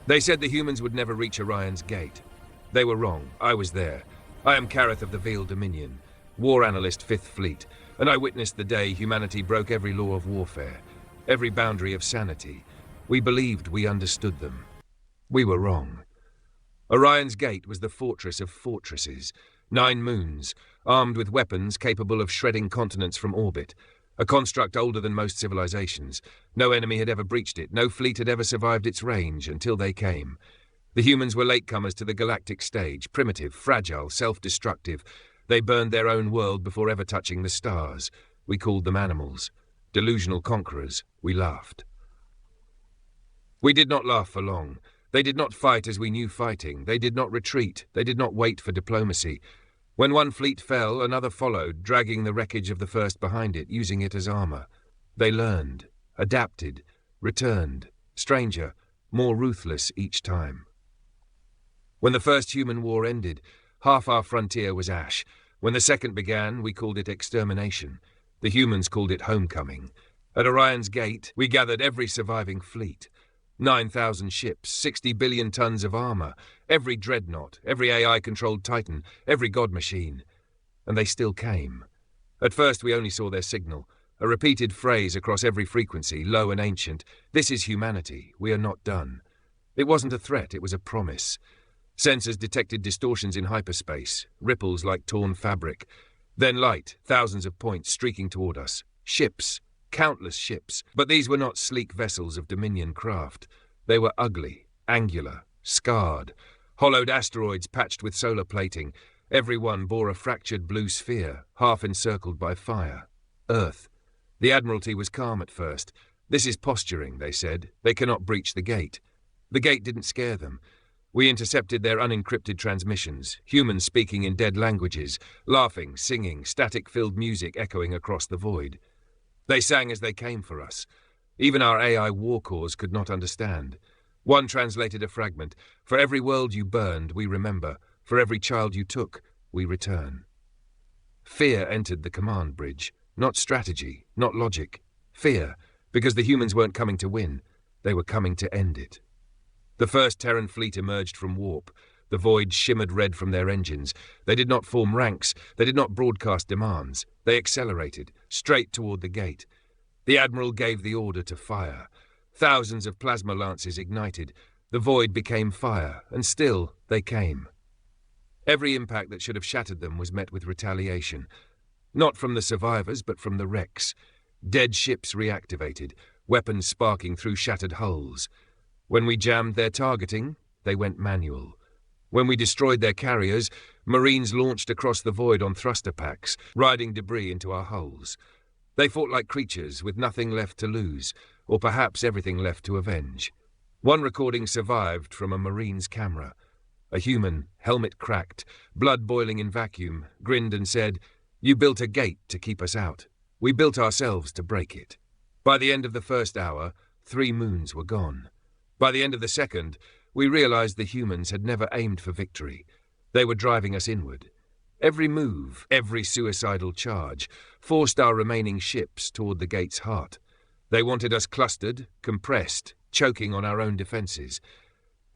They said the humans would never reach Orion's gate. They were wrong. I was there. I am Kareth of the Veiled Dominion, war analyst 5th Fleet, and I witnessed the day humanity broke every law of warfare, every boundary of sanity. We believed we understood them. We were wrong. Orion's gate was the fortress of fortresses, 9 moons, armed with weapons capable of shredding continents from orbit, a construct older than most civilizations. No enemy had ever breached it, no fleet had ever survived its range until they came. The humans were latecomers to the galactic stage, primitive, fragile, self-destructive. They burned their own world before ever touching the stars. We called them animals. Delusional conquerors. We laughed. We did not laugh for long. They did not fight as we knew fighting. They did not retreat. They did not wait for diplomacy. When one fleet fell, another followed, dragging the wreckage of the first behind it, using it as armor. They learned, adapted, returned, stranger, more ruthless each time. When the first human war ended, half our frontier was ash. When the second began, we called it extermination. The humans called it homecoming. At Orion's gate, we gathered every surviving fleet. 9,000 ships, 60 billion tons of armor, every dreadnought, every AI-controlled Titan, every god machine. And they still came. At first we only saw their signal, a repeated phrase across every frequency, low and ancient. This is humanity. We are not done. It wasn't a threat, it was a promise. Sensors detected distortions in hyperspace, ripples like torn fabric. Then light, thousands of points streaking toward us. Ships. Countless ships, but these were not sleek vessels of Dominion craft. They were ugly, angular, scarred, hollowed asteroids patched with solar plating. Every one bore a fractured blue sphere, half encircled by fire. Earth. The Admiralty was calm at first. This is posturing, they said. They cannot breach the gate. The gate didn't scare them. We intercepted their unencrypted transmissions, humans speaking in dead languages, laughing, singing, static-filled music echoing across the void. They sang as they came for us. Even our AI war cores could not understand. One translated a fragment. For every world you burned, we remember. For every child you took, we return. Fear entered the command bridge. Not strategy, not logic. Fear, because the humans weren't coming to win. They were coming to end it. The first Terran fleet emerged from warp. The void shimmered red from their engines. They did not form ranks. They did not broadcast demands. They accelerated, straight toward the gate. The Admiral gave the order to fire. Thousands of plasma lances ignited. The void became fire, and still they came. Every impact that should have shattered them was met with retaliation. Not from the survivors, but from the wrecks. Dead ships reactivated, weapons sparking through shattered hulls. When we jammed their targeting, they went manual. When we destroyed their carriers, Marines launched across the void on thruster packs, riding debris into our hulls. They fought like creatures with nothing left to lose, or perhaps everything left to avenge. One recording survived from a Marine's camera. A human, helmet cracked, blood boiling in vacuum, grinned and said, "You built a gate to keep us out. We built ourselves to break it." By the end of the first hour, 3 moons were gone. By the end of the second, we realized the humans had never aimed for victory. They were driving us inward. Every move, every suicidal charge, forced our remaining ships toward the gate's heart. They wanted us clustered, compressed, choking on our own defenses.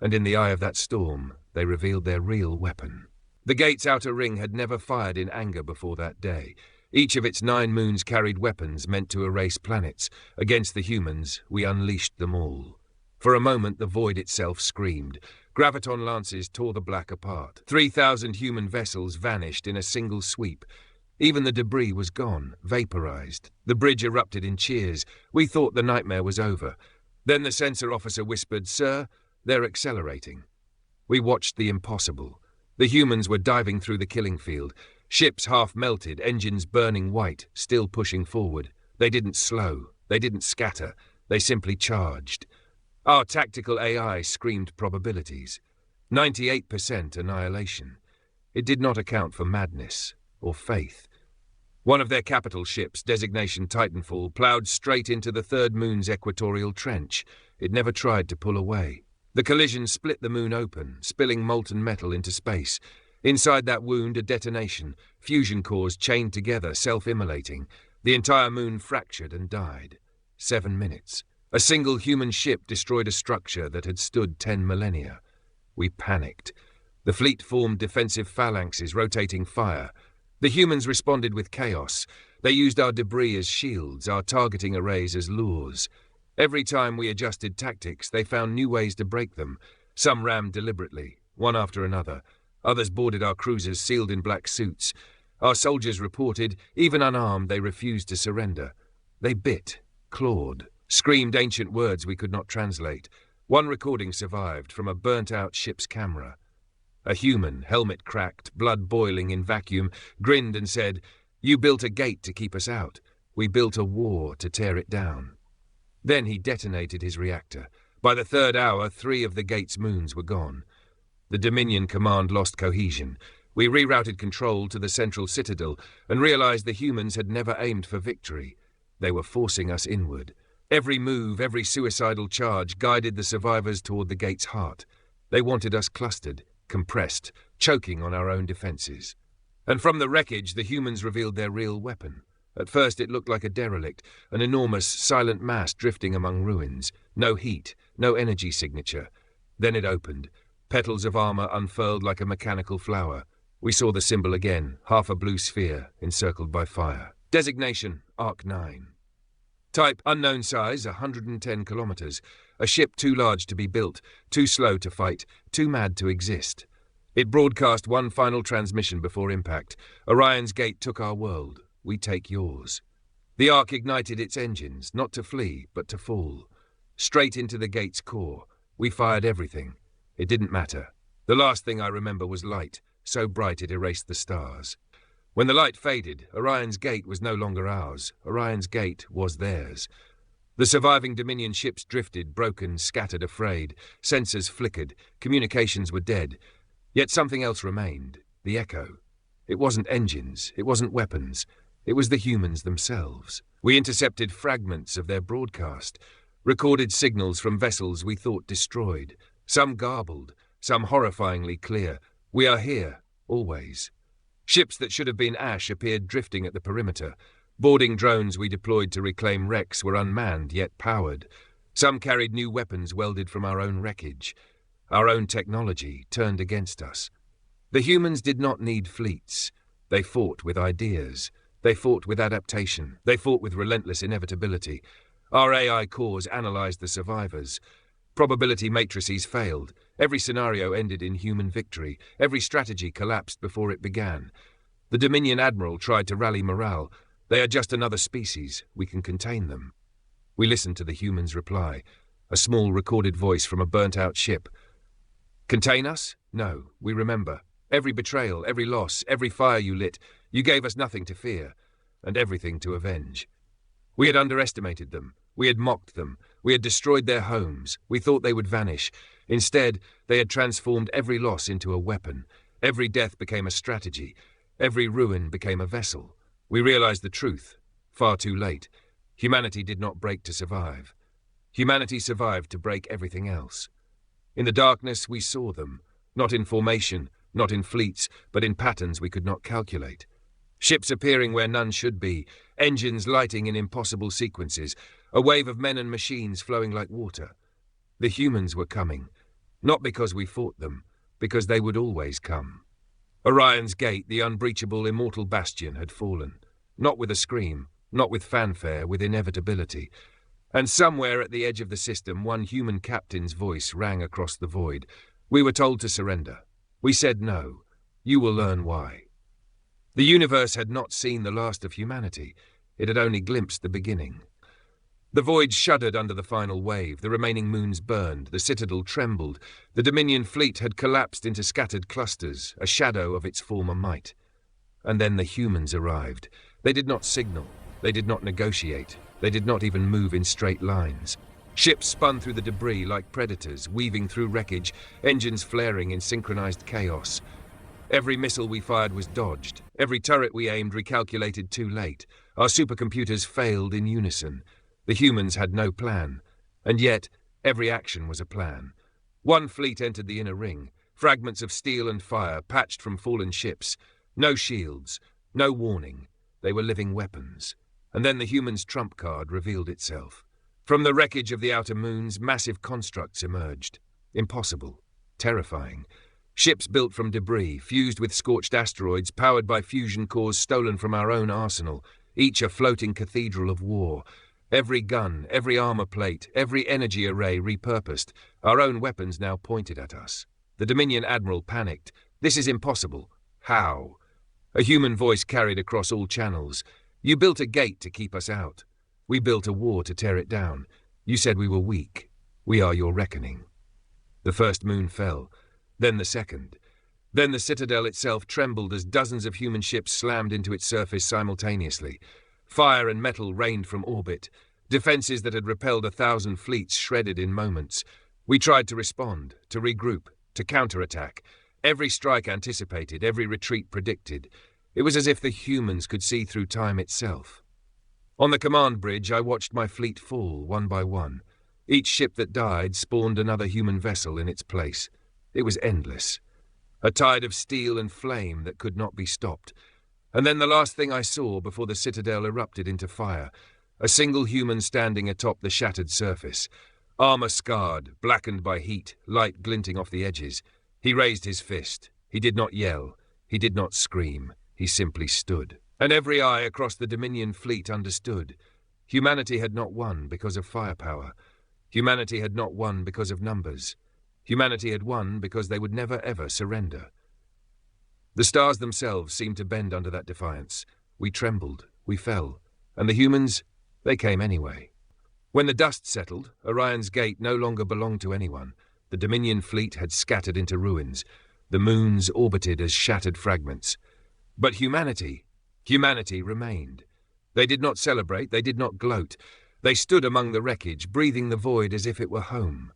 And in the eye of that storm, they revealed their real weapon. The gate's outer ring had never fired in anger before that day. Each of its 9 moons carried weapons meant to erase planets. Against the humans, we unleashed them all. For a moment, the void itself screamed. Graviton lances tore the black apart. 3,000 human vessels vanished in a single sweep. Even the debris was gone, vaporized. The bridge erupted in cheers. We thought the nightmare was over. Then the sensor officer whispered, "Sir, they're accelerating." We watched the impossible. The humans were diving through the killing field. Ships half melted, engines burning white, still pushing forward. They didn't slow. They didn't scatter. They simply charged. Our tactical AI screamed probabilities. 98% annihilation. It did not account for madness or faith. One of their capital ships, designation Titanfall, ploughed straight into the third moon's equatorial trench. It never tried to pull away. The collision split the moon open, spilling molten metal into space. Inside that wound, a detonation, fusion cores chained together, self-immolating. The entire moon fractured and died. 7 minutes. A single human ship destroyed a structure that had stood 10 millennia. We panicked. The fleet formed defensive phalanxes, rotating fire. The humans responded with chaos. They used our debris as shields, our targeting arrays as lures. Every time we adjusted tactics, they found new ways to break them. Some rammed deliberately, one after another. Others boarded our cruisers sealed in black suits. Our soldiers reported, even unarmed, they refused to surrender. They bit, clawed, screamed ancient words we could not translate. One recording survived from a burnt-out ship's camera. A human, helmet cracked, blood boiling in vacuum, grinned and said, "You built a gate to keep us out. We built a war to tear it down." Then he detonated his reactor. By the third hour, 3 of the gate's moons were gone. The Dominion command lost cohesion. We rerouted control to the central citadel and realized the humans had never aimed for victory. They were forcing us inward. Every move, every suicidal charge guided the survivors toward the gate's heart. They wanted us clustered, compressed, choking on our own defenses. And from the wreckage, the humans revealed their real weapon. At first it looked like a derelict, an enormous, silent mass drifting among ruins. No heat, no energy signature. Then it opened. Petals of armor unfurled like a mechanical flower. We saw the symbol again, half a blue sphere, encircled by fire. Designation, Arc 9. Type, unknown size, 110 kilometers. A ship too large to be built, too slow to fight, too mad to exist. It broadcast one final transmission before impact. Orion's gate took our world. We take yours. The Ark ignited its engines, not to flee, but to fall. Straight into the gate's core. We fired everything. It didn't matter. The last thing I remember was light, so bright it erased the stars. When the light faded, Orion's gate was no longer ours. Orion's gate was theirs. The surviving Dominion ships drifted, broken, scattered, afraid. Sensors flickered. Communications were dead. Yet something else remained. The echo. It wasn't engines. It wasn't weapons. It was the humans themselves. We intercepted fragments of their broadcast. Recorded signals from vessels we thought destroyed. Some garbled. Some horrifyingly clear. We are here. Always. Ships that should have been ash appeared drifting at the perimeter. Boarding drones we deployed to reclaim wrecks were unmanned yet powered. Some carried new weapons welded from our own wreckage. Our own technology turned against us. The humans did not need fleets. They fought with ideas. They fought with adaptation. They fought with relentless inevitability. Our AI cores analyzed the survivors. Probability matrices failed. Every scenario ended in human victory. Every strategy collapsed before it began. The Dominion Admiral tried to rally morale. They are just another species. We can contain them. We listened to the humans' reply. A small recorded voice from a burnt-out ship. Contain us? No, we remember. Every betrayal, every loss, every fire you lit, you gave us nothing to fear, and everything to avenge. We had underestimated them. We had mocked them. We had destroyed their homes. We thought they would vanish. Instead, they had transformed every loss into a weapon. Every death became a strategy. Every ruin became a vessel. We realized the truth. Far too late. Humanity did not break to survive. Humanity survived to break everything else. In the darkness, we saw them. Not in formation, not in fleets, but in patterns we could not calculate. Ships appearing where none should be, engines lighting in impossible sequences, a wave of men and machines flowing like water. The humans were coming, not because we fought them, because they would always come. Orion's gate, the unbreachable, immortal bastion, had fallen. Not with a scream, not with fanfare, with inevitability. And somewhere at the edge of the system, one human captain's voice rang across the void. We were told to surrender. We said no. You will learn why. The universe had not seen the last of humanity. It had only glimpsed the beginning. The void shuddered under the final wave. The remaining moons burned. The citadel trembled. The Dominion fleet had collapsed into scattered clusters, a shadow of its former might. And then the humans arrived. They did not signal. They did not negotiate. They did not even move in straight lines. Ships spun through the debris like predators, weaving through wreckage, engines flaring in synchronized chaos. Every missile we fired was dodged. Every turret we aimed recalculated too late. Our supercomputers failed in unison. The humans had no plan. And yet, every action was a plan. One fleet entered the inner ring. Fragments of steel and fire, patched from fallen ships. No shields. No warning. They were living weapons. And then the humans' trump card revealed itself. From the wreckage of the outer moons, massive constructs emerged. Impossible. Terrifying. Ships built from debris, fused with scorched asteroids, powered by fusion cores stolen from our own arsenal, each a floating cathedral of war. Every gun, every armor plate, every energy array repurposed, our own weapons now pointed at us. The Dominion Admiral panicked. "This is impossible." "How?" A human voice carried across all channels. "You built a gate to keep us out. We built a war to tear it down. You said we were weak. We are your reckoning." The first moon fell. Then the second. Then the citadel itself trembled as dozens of human ships slammed into its surface simultaneously. Fire and metal rained from orbit. Defenses that had repelled 1,000 fleets shredded in moments. We tried to respond, to regroup, to counterattack. Every strike anticipated, every retreat predicted. It was as if the humans could see through time itself. On the command bridge, I watched my fleet fall, one by one. Each ship that died spawned another human vessel in its place. It was endless. A tide of steel and flame that could not be stopped. And then the last thing I saw before the citadel erupted into fire, a single human standing atop the shattered surface. Armor scarred, blackened by heat, light glinting off the edges. He raised his fist. He did not yell. He did not scream. He simply stood. And every eye across the Dominion fleet understood. Humanity had not won because of firepower. Humanity had not won because of numbers. Humanity had won because they would never ever surrender. The stars themselves seemed to bend under that defiance. We trembled, we fell, and the humans, they came anyway. When the dust settled, Orion's gate no longer belonged to anyone. The Dominion fleet had scattered into ruins. The moons orbited as shattered fragments. But humanity remained. They did not celebrate, they did not gloat. They stood among the wreckage, breathing the void as if it were home.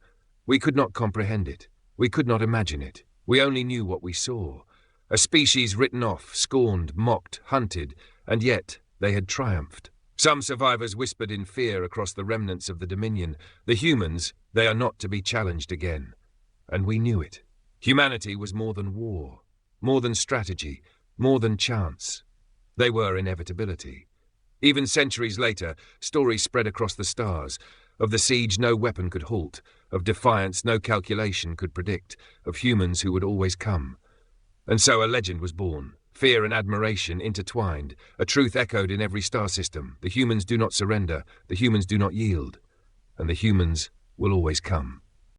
We could not comprehend it. We could not imagine it. We only knew what we saw. A species written off, scorned, mocked, hunted, and yet they had triumphed. Some survivors whispered in fear across the remnants of the Dominion. The humans, they are not to be challenged again. And we knew it. Humanity was more than war, more than strategy, more than chance. They were inevitability. Even centuries later, stories spread across the stars. Of the siege no weapon could halt, of defiance no calculation could predict, of humans who would always come. And so a legend was born, fear and admiration intertwined, a truth echoed in every star system. The humans do not surrender, the humans do not yield, and the humans will always come.